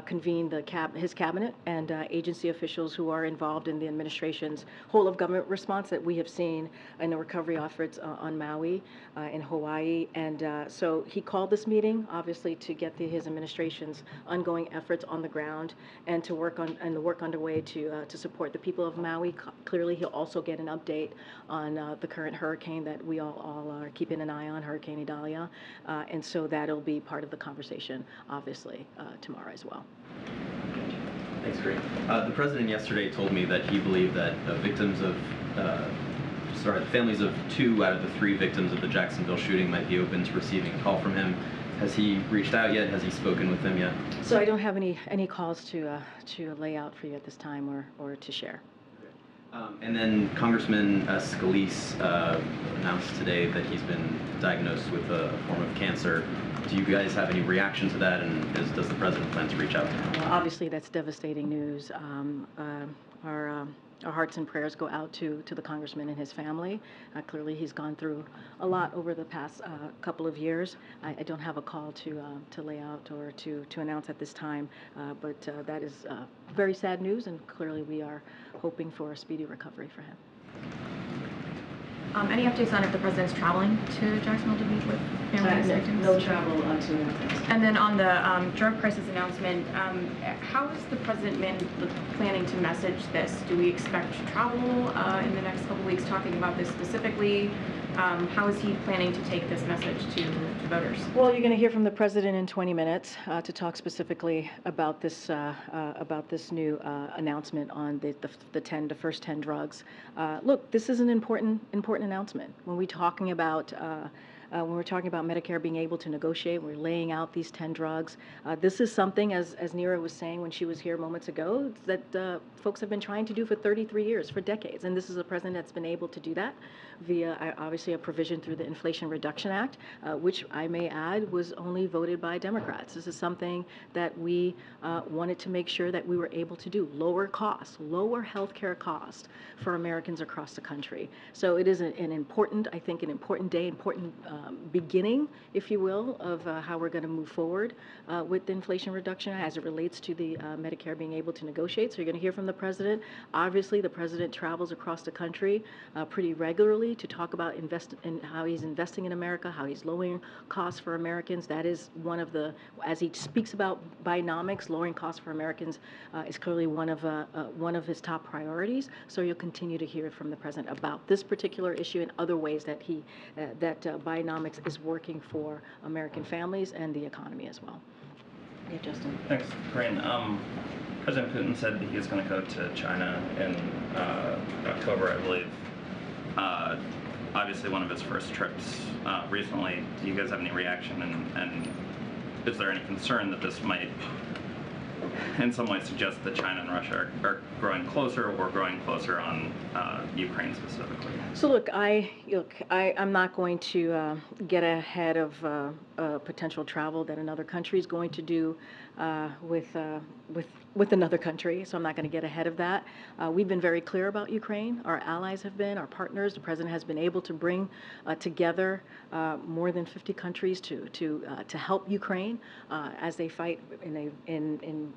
S4: convene his cabinet and agency officials who are involved in the administration's whole of government response that we have seen in the recovery efforts on Maui, in Hawaii. And so he called this meeting, obviously, to get his administration's ongoing efforts on the ground and to work on and the work underway to support the people of Maui. Clearly, he'll also get an update on the current hurricane that we all are keeping an eye on, Hurricane Idalia. And so that'll be part of the conversation, obviously, tomorrow as well.
S9: Thanks, Karine. The president yesterday told me that he believed that the families of 2 out of the 3 victims of the Jacksonville shooting might be open to receiving a call from him. Has he reached out yet? Has he spoken with them yet?
S4: So I don't have any calls to lay out for you at this time or to share.
S9: And then Congressman Scalise announced today that he's been diagnosed with a form of cancer. Do you guys have any reaction to that, and does the president plan to reach out to him?
S4: Well, obviously, that's devastating news. Our hearts and prayers go out to the congressman and his family. Clearly, he's gone through a lot over the past couple of years. I don't have a call to lay out or to announce at this time, but that is very sad news, and clearly we are hoping for a speedy recovery for him.
S8: Any updates on if the president's traveling to Jacksonville to meet with families victims?
S4: No travel to.
S8: And then on the drug crisis announcement, how is the president planning to message this? Do we expect travel in the next couple of weeks talking about this specifically? How is he planning to take this message to voters?
S4: Well, you're going to hear from the president in 20 minutes to talk specifically about this new announcement on the first 10 drugs. Look, this is an important announcement. When we're talking about Medicare being able to negotiate, we're laying out these 10 drugs. This is something, as Neera was saying when she was here moments ago, that folks have been trying to do for 33 years, for decades. And this is a president that's been able to do that via, obviously, a provision through the Inflation Reduction Act, which I may add was only voted by Democrats. This is something that we wanted to make sure that we were able to do. Lower costs, lower healthcare costs for Americans across the country. So it is an important day, important beginning, if you will, of how we're going to move forward with the Inflation Reduction Act as it relates to the Medicare being able to negotiate. So you're going to hear from the president. Obviously, the president travels across the country pretty regularly to talk about how he's investing in America, how he's lowering costs for Americans. That is one of the, as he speaks about Bidenomics, lowering costs for Americans is clearly one of his top priorities. So you'll continue to hear from the president about this particular issue and other ways that Bidenomics is working for American families and the economy as well. Yeah, Justin.
S15: Thanks, Karine. President Putin said that he is going to go to China in October, I believe. Obviously, one of his first trips recently. Do you guys have any reaction, and is there any concern that this might, in some way, suggest that China and Russia are growing closer or growing closer on Ukraine specifically?
S4: So look, I'm not going to get ahead of potential travel that another country is going to do with another country, so I'm not going to get ahead of that. We've been very clear about Ukraine. Our allies have been, our partners. The president has been able to bring together more than 50 countries to help Ukraine as they fight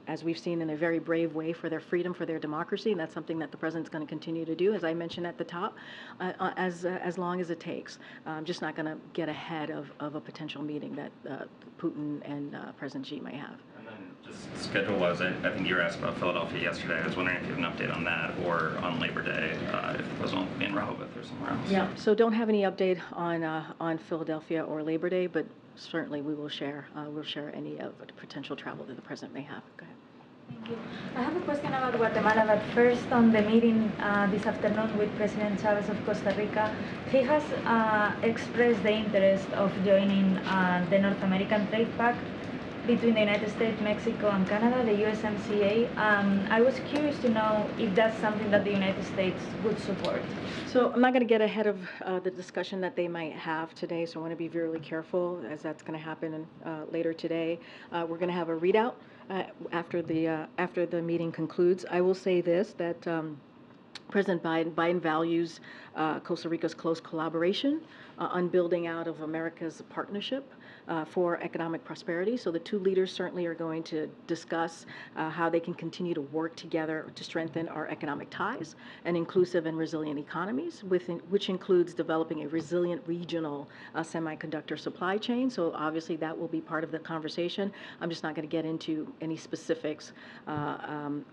S4: as we've seen, in a very brave way for their freedom, for their democracy, and that's something that the president's going to continue to do, as I mentioned at the top, as long as it takes. I'm just not going to get ahead of a potential meeting that Putin and President Xi may have.
S15: And then just schedule-wise, I think you were asked about Philadelphia yesterday. I was wondering if you have an update on that, or on Labor Day, if the president will be in Rehoboth or somewhere else.
S4: Yeah, so don't have any update on Philadelphia or Labor Day, but certainly we'll share any of the potential travel that the president may have. Go ahead.
S21: Thank you. I have a question about Guatemala, but first on the meeting this afternoon with President Chavez of Costa Rica, he has expressed the interest of joining the North American Trade Pact between the United States, Mexico, and Canada, the USMCA. I was curious to know if that's something that the United States would support.
S4: So I'm not going to get ahead of the discussion that they might have today, so I want to be really careful, as that's going to happen later today. We're going to have a readout after the meeting concludes. I will say this, that President Biden values Costa Rica's close collaboration on building out of America's partnership for economic prosperity. So the two leaders certainly are going to discuss how they can continue to work together to strengthen our economic ties and inclusive and resilient economies, which includes developing a resilient regional semiconductor supply chain. So obviously that will be part of the conversation. I'm just not going to get into any specifics on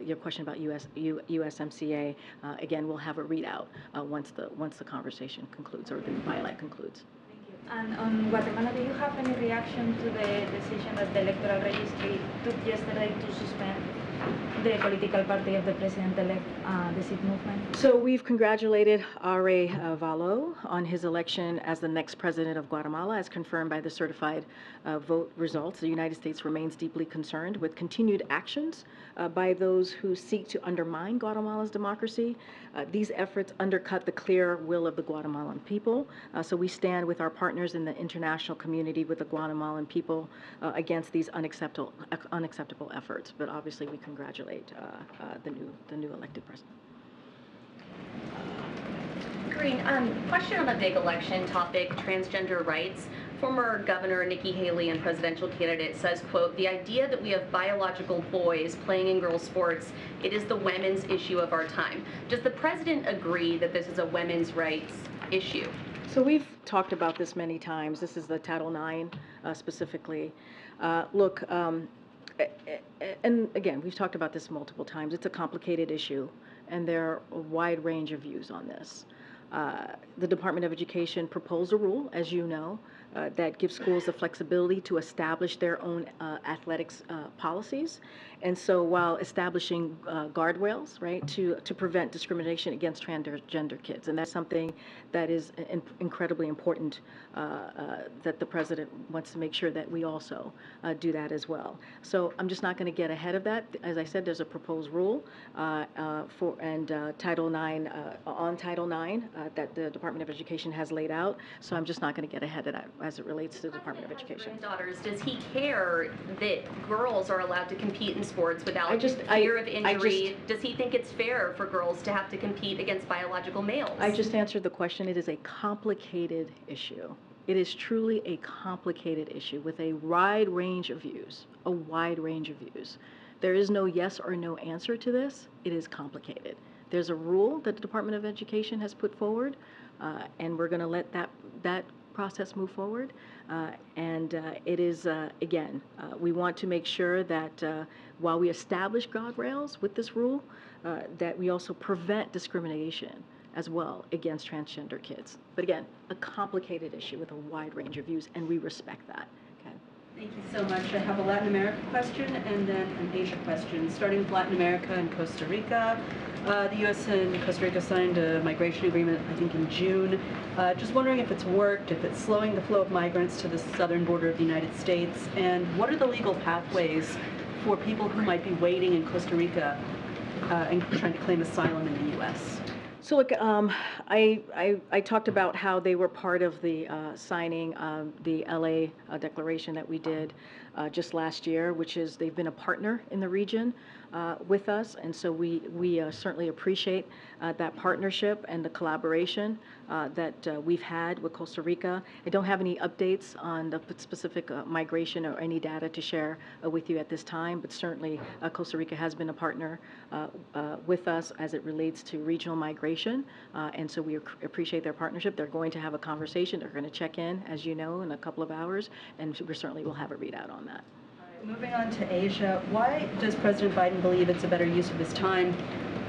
S4: your question about USMCA. Again, we'll have a readout once the conversation concludes or the bilat concludes.
S21: And on Guatemala, do you have any reaction to the decision that the electoral registry took yesterday to suspend the political party of the president-elect, the SID movement?
S4: So we've congratulated R.A. Valo on his election as the next president of Guatemala, as confirmed by the certified vote results. The United States remains deeply concerned with continued actions by those who seek to undermine Guatemala's democracy. These efforts undercut the clear will of the Guatemalan people. So we stand with our partners in the international community, with the Guatemalan people, against these unacceptable efforts. But obviously, we congratulate the new elected president.
S2: Karine, question on a big election topic, transgender rights. Former Governor Nikki Haley and presidential candidate says, quote, "The idea that we have biological boys playing in girls' sports, it is the women's issue of our time." Does the president agree that this is a women's rights issue?
S4: So we've talked about this many times. This is the Title IX specifically. Look, and again, we've talked about this multiple times. It's a complicated issue, and there are a wide range of views on this. The Department of Education proposed a rule, as you know, that gives schools the flexibility to establish their own athletics policies. And so while establishing guardrails, right, to prevent discrimination against transgender kids. And that's something that is incredibly important, that the president wants to make sure that we also do that as well. So I'm just not going to get ahead of that. As I said, there's a proposed rule Title IX, on Title IX that the Department of Education has laid out. So I'm just not going to get ahead of that as it relates to the Department of Education.
S2: Daughters, does he care that girls are allowed to compete in sports without fear of injury? Does he think it's fair for girls to have to compete against biological males?
S4: I just answered the question. It is a complicated issue. It is truly a complicated issue with a wide range of views, There is no yes or no answer to this. It is complicated. There's a rule that the Department of Education has put forward, and we're going to let that process move forward. It is, again, we want to make sure that while we establish guardrails with this rule, that we also prevent discrimination as well against transgender kids. But again, a complicated issue with a wide range of views, and we respect that. Okay.
S22: Thank you so much. I have a Latin America question and then an Asia question. Starting with Latin America and Costa Rica. The U.S. and Costa Rica signed a migration agreement, I think, in June. Just wondering if it's worked, if it's slowing the flow of migrants to the southern border of the United States, and what are the legal pathways for people who might be waiting in Costa Rica and trying to claim asylum in the U.S.?
S4: So look, I talked about how they were part of the signing the LA declaration that we did just last year, which is they've been a partner in the region with us, and so we certainly appreciate that partnership and the collaboration that we've had with Costa Rica. I don't have any updates on the specific migration or any data to share with you at this time, but certainly Costa Rica has been a partner with us as it relates to regional migration, and so we appreciate their partnership. They're going to have a conversation. They're going to check in, as you know, in a couple of hours, and we certainly will have a readout on that.
S22: Moving on to Asia, why does President Biden believe it's a better use of his time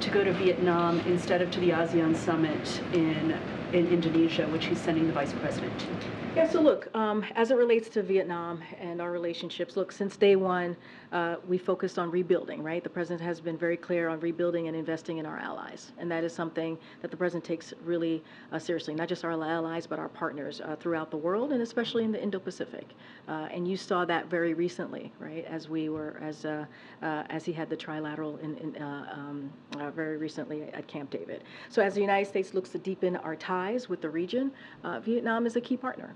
S22: to go to Vietnam instead of to the ASEAN summit in Indonesia, which he's sending the vice president to?
S4: Yeah, so look, as it relates to Vietnam and our relationships, look, since day one, we focused on rebuilding, right? The president has been very clear on rebuilding and investing in our allies. And that is something that the president takes really seriously, not just our allies, but our partners throughout the world, and especially in the Indo-Pacific. And you saw that very recently, right, as he had the trilateral very recently at Camp David. So as the United States looks to deepen our ties with the region, Vietnam is a key partner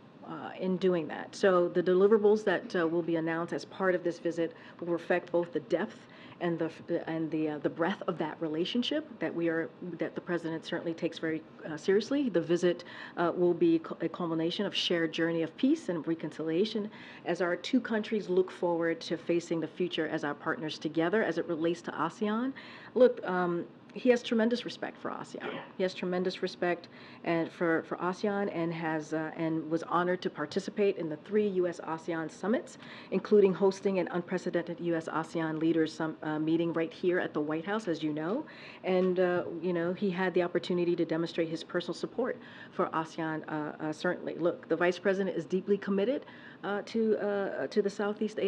S4: in doing that. So the deliverables that will be announced as part of this visit will reflect both the depth and the breadth of that relationship that the president certainly takes very seriously. The visit will be a culmination of shared journey of peace and reconciliation as our two countries look forward to facing the future as our partners together as it relates to ASEAN. Look, he has tremendous respect for ASEAN. He has tremendous respect for ASEAN and was honored to participate in the 3 U.S.-ASEAN summits, including hosting an unprecedented U.S.-ASEAN leaders meeting right here at the White House, as you know. And he had the opportunity to demonstrate his personal support for ASEAN. Certainly, look, the Vice President is deeply committed to the Southeast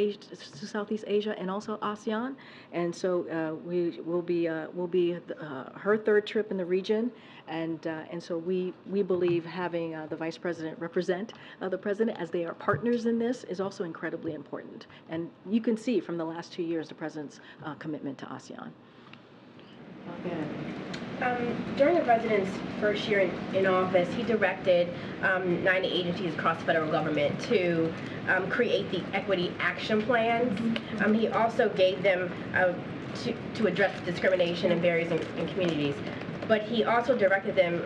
S4: Asia and also ASEAN, and so we will be her 3rd trip in the region, and so we believe having the Vice President represent the President as they are partners in this is also incredibly important. And you can see from the last 2 years the President's commitment to ASEAN.
S16: During the president's first year in office, he directed 90 agencies across the federal government to create the equity action plans. He also gave them to address discrimination and barriers in communities. But he also directed them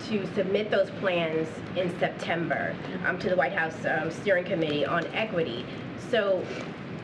S16: to submit those plans in September to the White House Steering Committee on Equity. So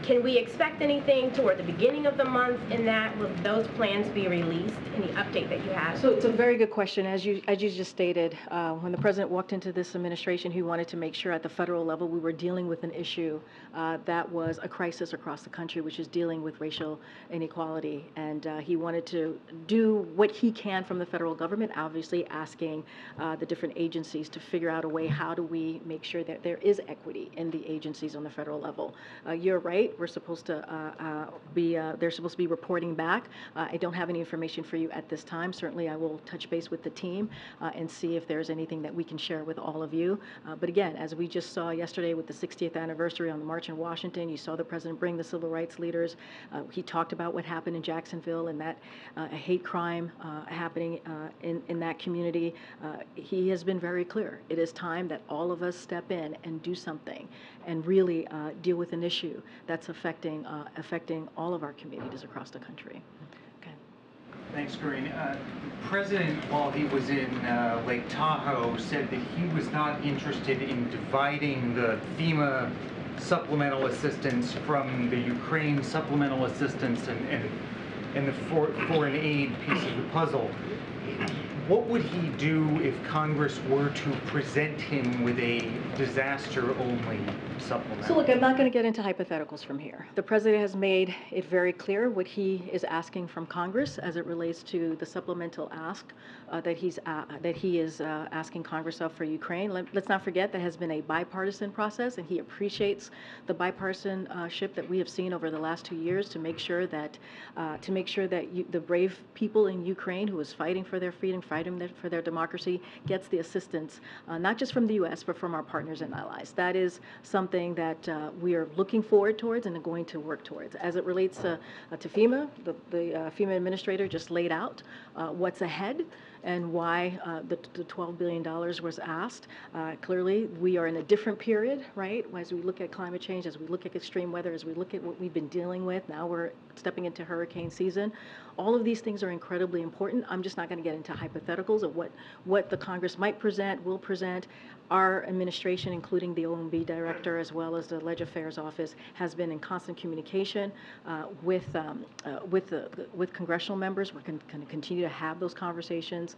S16: can we expect anything toward the beginning of the month in that? Will those plans be released? Any update that you have?
S4: So it's a very good question. As you just stated, when the President walked into this administration, he wanted to make sure at the federal level we were dealing with an issue that was a crisis across the country, which is dealing with racial inequality. And he wanted to do what he can from the federal government, obviously asking the different agencies to figure out a way, how do we make sure that there is equity in the agencies on the federal level. You're right. We're supposed to they're supposed to be reporting back. I don't have any information for you at this time. Certainly, I will touch base with the team and see if there's anything that we can share with all of you. But again, as we just saw yesterday with the 60th anniversary on the March in Washington, you saw the President bring the civil rights leaders. He talked about what happened in Jacksonville and that a hate crime happening in that community. He has been very clear. It is time that all of us step in and do something and really deal with an issue that's affecting all of our communities across the country. Okay.
S10: Thanks, Karine. The President, while he was in Lake Tahoe, said that he was not interested in dividing the FEMA supplemental assistance from the Ukraine supplemental assistance and the foreign aid piece of the puzzle. What would he do if Congress were to present him with a disaster-only supplement?
S4: So look, I'm not going to get into hypotheticals from here. The President has made it very clear what he is asking from Congress as it relates to the supplemental ask that he is asking Congress of for Ukraine. Let's not forget that has been a bipartisan process, and he appreciates the bipartisanship that we have seen over the last 2 years to make sure that the brave people in Ukraine who is fighting for their freedom, fighting for their democracy, gets the assistance, not just from the U.S., but from our partners and allies. That is something that we are looking forward towards and are going to work towards. As it relates to FEMA, the FEMA administrator just laid out what's ahead and why the $12 billion was asked. Clearly, we are in a different period, right? As we look at climate change, as we look at extreme weather, as we look at what we've been dealing with, now we're stepping into hurricane season. All of these things are incredibly important. I'm just not going to get into hypotheticals of what the Congress might present, will present. Our administration, including the OMB director as well as the Leg Affairs Office, has been in constant communication with congressional members. We're going to continue to have those conversations.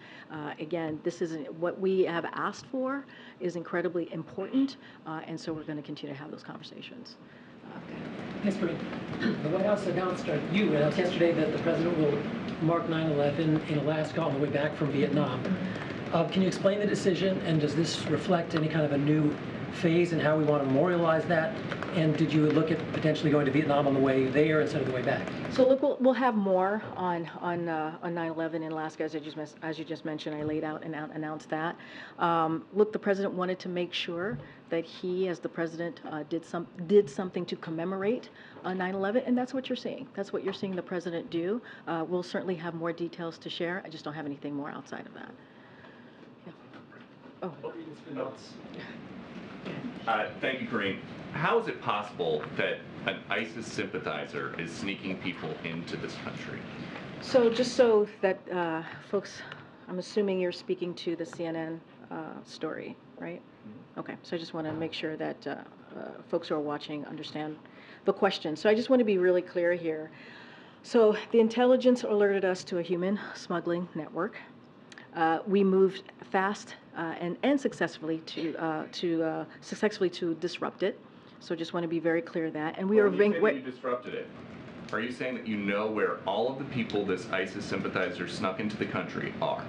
S4: Again, this is what we have asked for is incredibly important, and so we're going to continue to have those conversations.
S12: Yes, Karine. The White House announced yesterday that the President will mark 9/11 in Alaska on the way back from Vietnam. Can you explain the decision, and does this reflect any kind of a new phase in how we want to memorialize that? And did you look at potentially going to Vietnam on the way there instead of the way back?
S4: So look, we'll have more on 9/11 in Alaska, as you just mentioned. I laid out and announced that. Look, the President wanted to make sure that he, as the President, did something to commemorate 9/11, and that's what you're seeing. That's what you're seeing the President do. We'll certainly have more details to share. I just don't have anything more outside of that. Yeah. Oh.
S23: Thank you, Karine. How is it possible that
S5: an ISIS sympathizer is sneaking people into this country?
S4: So just so that folks, I'm assuming you're speaking to the CNN story, right? Okay, so I just want to make sure that folks who are watching understand the question. So I just want to be really clear here. So the intelligence alerted us to a human smuggling network. We moved fast and successfully to disrupt it. So just want to be very clear that. And we are
S5: When you say that you disrupted it, are you saying that you know where all of the people this ISIS sympathizer snuck into the country are?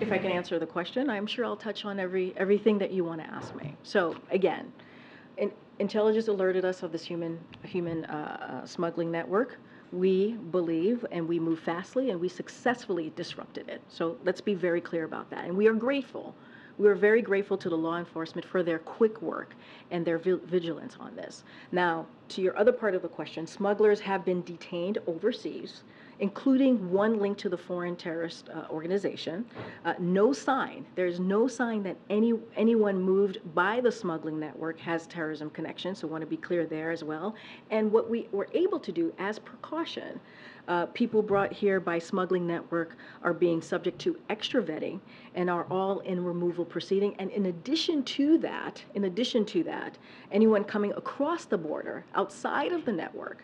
S4: If I can answer the question, I'm sure I'll touch on everything that you want to ask me. So again, intelligence alerted us of this human smuggling network. We believe and we move fastly and we successfully disrupted it. So let's be very clear about that. And we are grateful. We are very grateful to the law enforcement for their quick work and their vigilance on this. Now, to your other part of the question, smugglers have been detained overseas, including one linked to the foreign terrorist organization. No sign, there's no sign that anyone moved by the smuggling network has terrorism connections, so I want to be clear there as well. And what we were able to do as precaution, people brought here by smuggling network are being subject to extra vetting and are all in removal proceeding. And in addition to that, anyone coming across the border outside of the network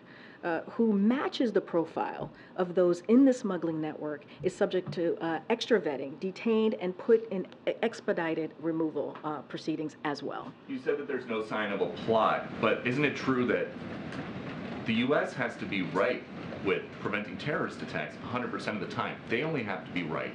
S4: who matches the profile of those in the smuggling network is subject to extra vetting, detained, and put in expedited removal proceedings as well.
S5: You said that there's no sign of a plot, but isn't it true that the U.S. has to be right with preventing terrorist attacks 100% of the time? They only have to be right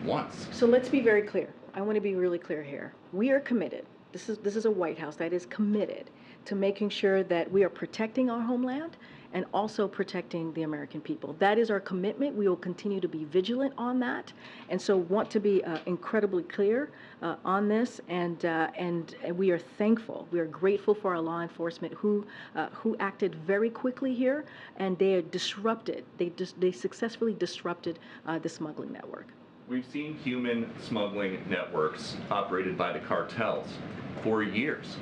S5: once.
S4: So let's be very clear. I want to be really clear here. We are committed. This is a White House that is committed to making sure that we are protecting our homeland and also protecting the American people. That is our commitment. We will continue to be vigilant on that, and so want to be incredibly clear on this. And we are thankful. We are grateful for our law enforcement who acted very quickly here, and they are disrupted. They successfully disrupted the smuggling network.
S5: We've seen human smuggling networks operated by the cartels for years.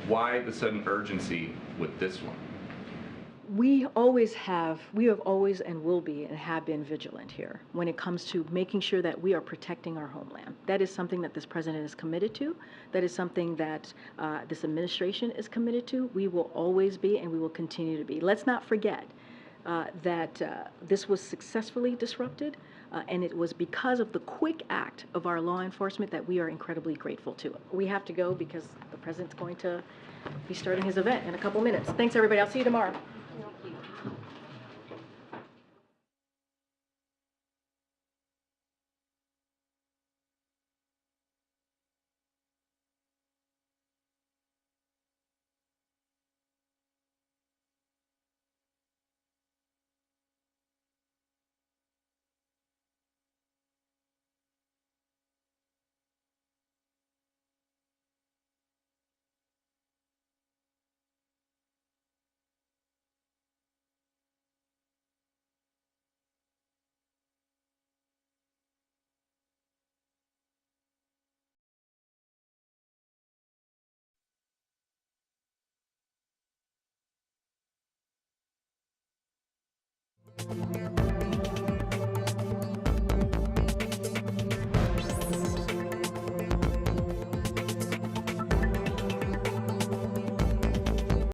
S5: Why the sudden urgency with this one?
S4: We have always and will be and have been vigilant here when it comes to making sure that we are protecting our homeland. That is something that this president is committed to. That is something that this administration is committed to. We will always be and we will continue to be. Let's not forget that this was successfully disrupted, and it was because of the quick act of our law enforcement that we are incredibly grateful to. We have to go because the president's going to be starting his event in a couple minutes. Thanks, everybody. I'll see you tomorrow.